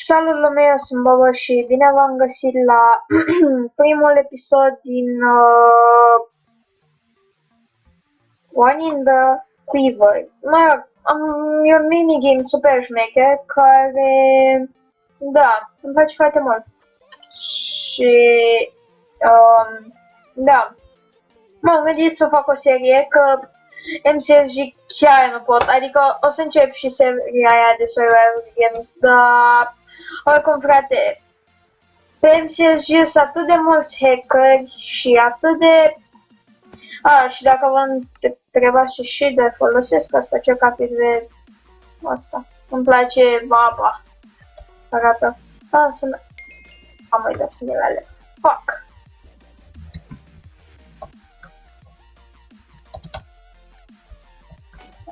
Salut lume, eu sunt Bobo și bine v-am găsit la primul episod din One in the Quiver. Mă rog, e un minigame super șmecher care, da, îmi place foarte mult. Și, da, m-am gândit să fac o serie că MCSG chiar nu pot, adică o să încep și seria aia de survival games, dar oricum frate, pe MCSG sunt atât de mulți hackeri și atât de... și dacă vă întrebați și de folosesc asta, ce capit de asta, îmi place baba, arată, am uitat să mi le aleg, fuck.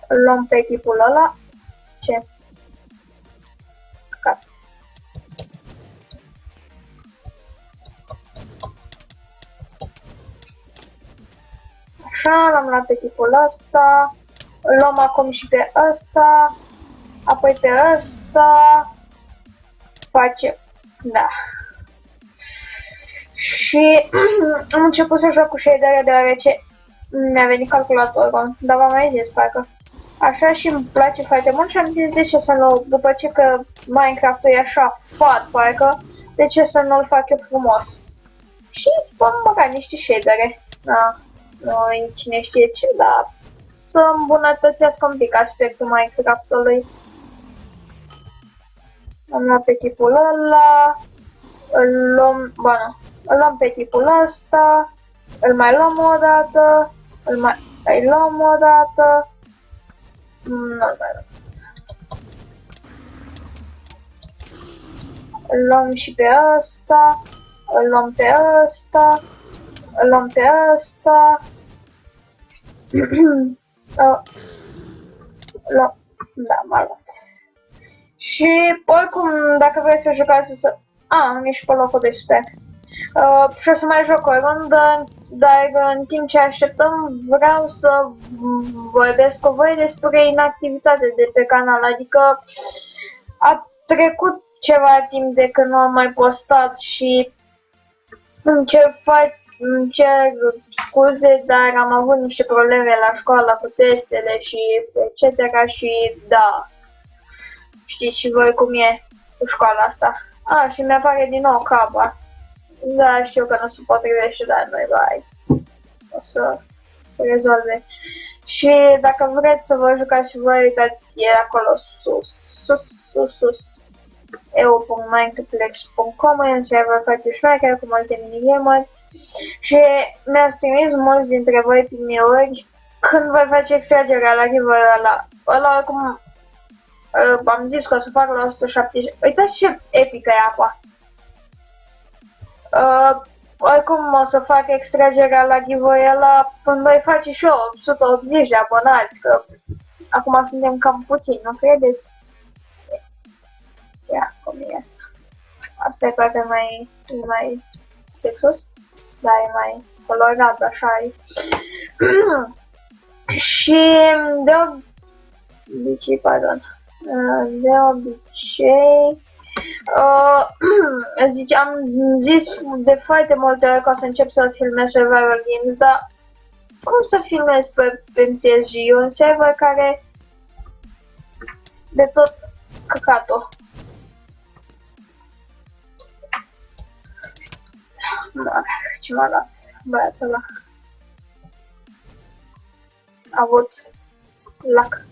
Îl luăm pe tipul ăla. Ce? Cat. Așa, l-am luat pe tipul ăsta. Îl luăm acum și pe ăsta. Apoi pe ăsta. Face. Da. Și am început să joc cu shader deoarece mi-a venit calculatorul, dar v-am mai zis parcă. Așa și îmi place foarte mult și am zis de ce să nu, după ce că Minecraft-ul e așa fat, parcă, de ce să nu-l fac eu frumos. Și vom băga niște shadere. Da, nu cine știe ce, dar să îmbunătățească un pic aspectul Minecraft-ului. Am luat pe tipul ăla, îl luăm pe tipul ăsta, îl mai luăm o dată, îl luăm o dată. Îl luăm și pe ăsta, îl luăm pe ăsta, îl luăm pe ăsta. Da, m-a luat. Și oricum, dacă vrei să jucați să... am și pe locul de super. Și o să mai joc o rundă, dar în timp ce așteptăm vreau să vorbesc cu voi despre inactivitate de pe canal, adică a trecut ceva timp de când nu am mai postat și îmi cer scuze, dar am avut niște probleme la școală cu testele și etc. și da, știți și voi cum e cu școala asta. Și mi-apare din nou capa. Da, știu că nu se potrivește, dar nu-i bai. O să se rezolve. Și dacă vreți să vă jucați și voi, uitați, e acolo sus. eu.minecraftplex.com, e un server foarte șmecher cu multe minigameri. Și mi-ați trimis mulți dintre voi prin mail-uri când voi face extragerea la river ăla oricum am zis că o să fac la 170. Uitați ce epică e apa. Oricum o să fac extragerea la giveaway ăla când voi face și eu 180 de abonați, că acum suntem cam puțini, nu credeți? Ia, cum e asta? Asta e partea mai sexos, dar e mai colorat, așa e. Și de obicei, am zis de foarte multe ori că o să încep să filmez survival games, dar cum să filmez pe MCSG? E un server care de tot căcatul. Ce m-a luat băiatul ăla. A avut lac.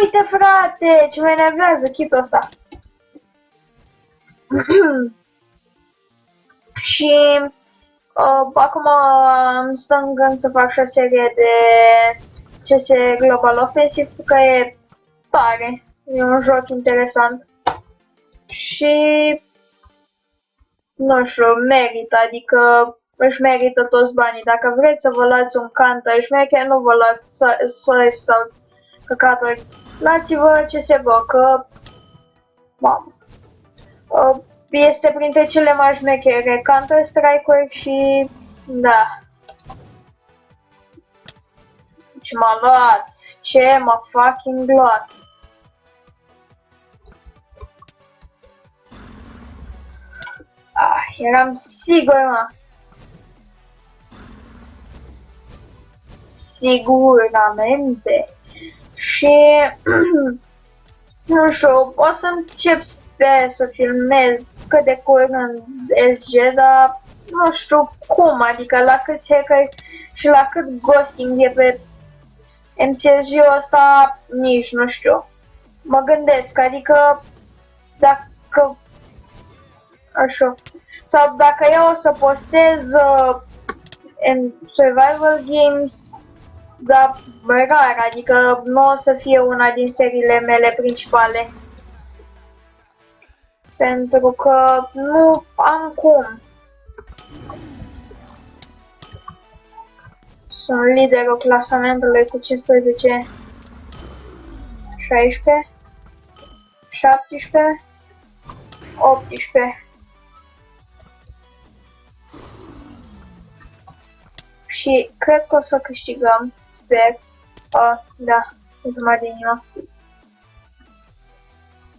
Uite frate, ce mă enervează chitul ăsta. Și acum îmi stă în gând să fac și o serie de CS Global Offensive, că e tare, e un joc interesant și nu știu, merită, adică își merită toți banii. Dacă vreți să vă luați un counter șmecher, nu vă luați Source sau căcaturi, luați-vă CSGO, că mamă. Este printre cele mai șmechere Counter-Strike-uri și da. Ce m-a luat? Ce m-a fucking luat? Eram sigur, mă. Siguramente. Și nu știu, o să încep, sper să filmez cât de curând SG, dar nu știu cum, adică la câți hackeri și la cât ghosting e pe MCSG-ul ăsta, nici nu știu. Mă gândesc, adică dacă așa, sau dacă eu o să postez în survival games, dar rar, adică nu o să fie una din seriile mele principale. Pentru că nu am cum. Sunt liderul clasamentului cu 15, 16, 17, 18. Și cred că o să câștigăm, sper. Da, ultima din inima.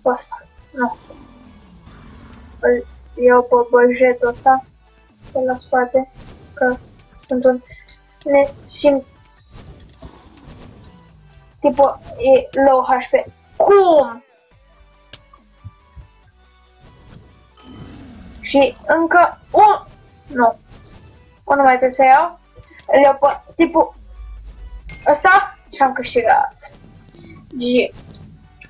Asta, nu. Îl iau pe băjetul ăsta, pe la spate, că sunt un nesim... Tipo, e low HP. Cum? Și încă un... Nu. Unul mai trebuie să iau. Îl iau pe tipul ăsta și am câștigat. GG.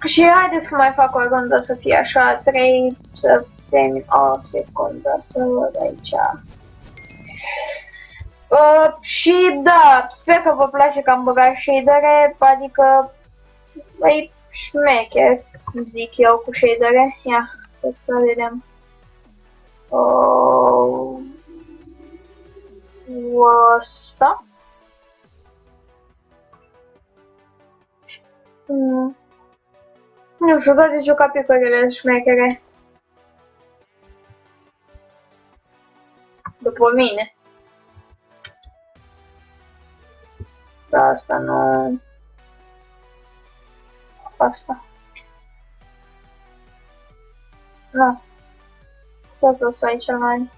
Și haideți că mai fac o rundă să fie așa, 3, să termin o secundă, să văd aici. Și da, sper că vă place că am băgat shadere, adică e șmecher, zic eu, cu shadere. Ia, să vedem. Ăsta. Nu știu, toate jucapicurile șmechere. După mine. Dar asta nu... Asta. Nu. Tot o să ai cel mai...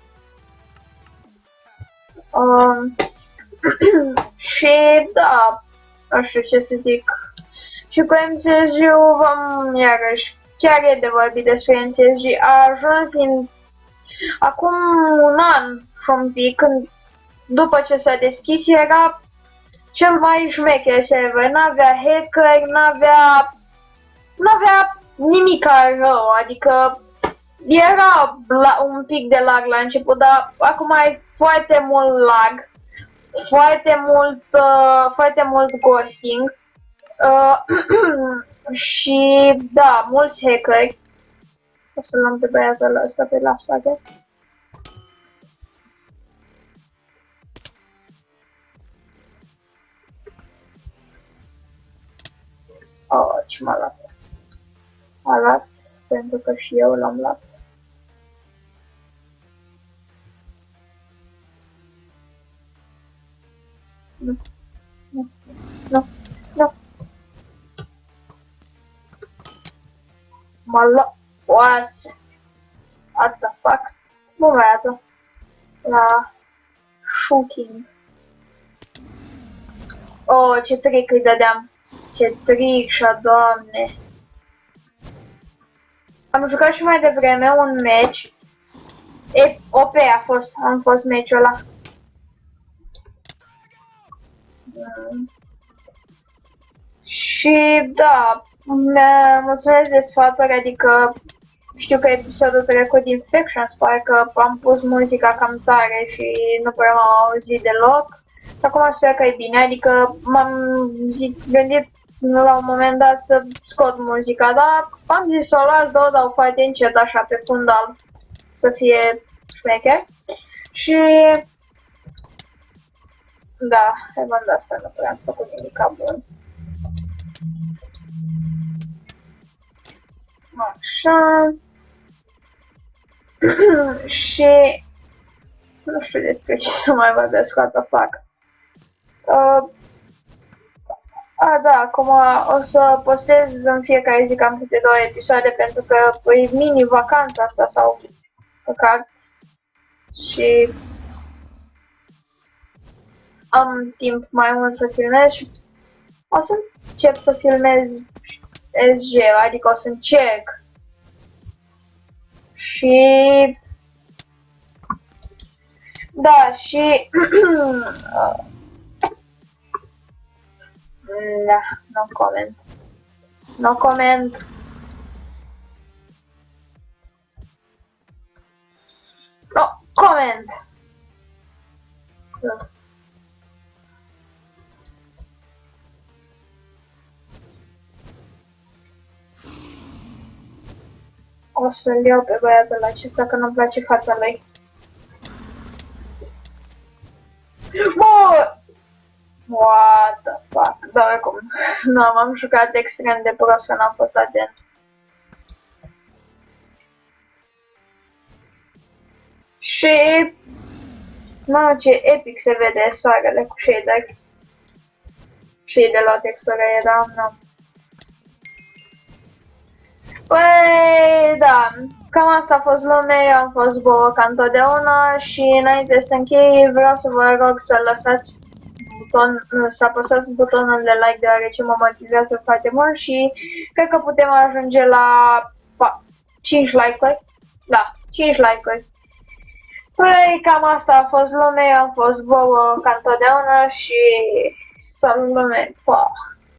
Și da, nu știu ce să zic. Și cu MCSG-ul vom iarăși, chiar e de vorbit despre MCSG, a ajuns din acum un an și un pic, când după ce s-a deschis era cel mai șmecher server, n-avea hacker, n-avea nimic rău, adică era un pic de lag la început, dar acum ai foarte mult lag, foarte mult ghosting. Și da, mulți hackeri. O să luăm pe băiatul ăsta pe la spate. Ce m-a luat? M-a luat pentru că și eu l-am luat. Nu. Nu. Nu. Nu. M-a luat. What? What the fuck? Mă băiatul. La shooting. Oh, ce trick îi dădeam. Ce trick, doamne. Am jucat și mai devreme un match. OP am fost meciul ăla. Și da, mulțumesc de sfaturi, adică știu că episodul trecut din Fictions parcă am pus muzica cam tare și nu prea m-am auzit deloc. Acum sper că e bine, adică m-am gândit la un moment dat să scot muzica, dar am zis să o las, dar o dau foarte încet așa pe fundal să fie șmecher. Și da, event asta nu prea am făcut nimic bun. Așa. Și nu știu despre ce să mai vorbesc, what the fuck. Da, acum o să postez în fiecare zi cam câte 2 episoade pentru că e mini vacanța asta sau păcat. și am timp mai mult să filmez și o să încep să filmez SG, adică o să încerc. Și da, și da, no comment. No comment. No comment. O să-l iau pe băiatul acesta că nu-mi place fața lui. Bă! What the fuck? Da, oricum, nu, m-am jucat extrem de prost că n-am fost atent. Și... Mamă, ce epic se vede soarele cu shader. Și de la textura era, nu. Păi, da, cam asta a fost lumea, eu am fost Bobo ca întotdeauna și înainte să închei vreau să vă rog să lăsați să apăsați butonul de like deoarece mă motivează foarte mult și cred că putem ajunge la 5 like-uri. Da, 5 like-uri. Păi, cam asta a fost lumea, eu am fost Bobo ca întotdeauna și salut lume, pa!